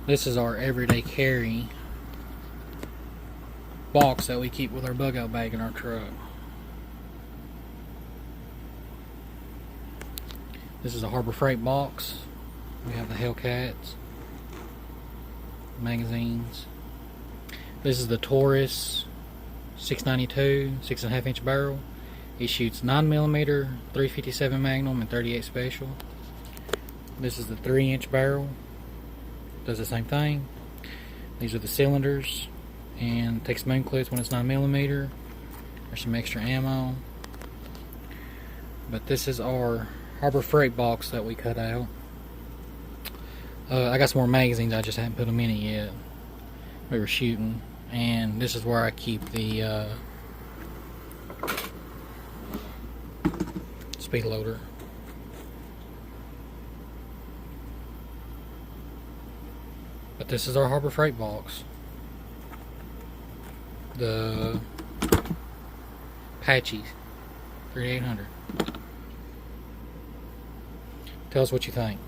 This is our everyday carry box that we keep with our bug out bag in our truck. This is a Harbor Freight box. We have the Hellcats, magazines. This is the Taurus 692 6.5 inch barrel. It shoots 9mm, 357 Magnum, and 38 Special. This is the 3-inch barrel. Does the same thing. These are the cylinders, and takes moon clips when it's 9mm. There's some extra ammo. But this is our Harbor Freight box that we cut out. I got some more magazines, I just haven't put them in it yet. We were shooting, and this is where I keep the speed loader. But this is our Harbor Freight box. The Apache 3800. Tell us what you think.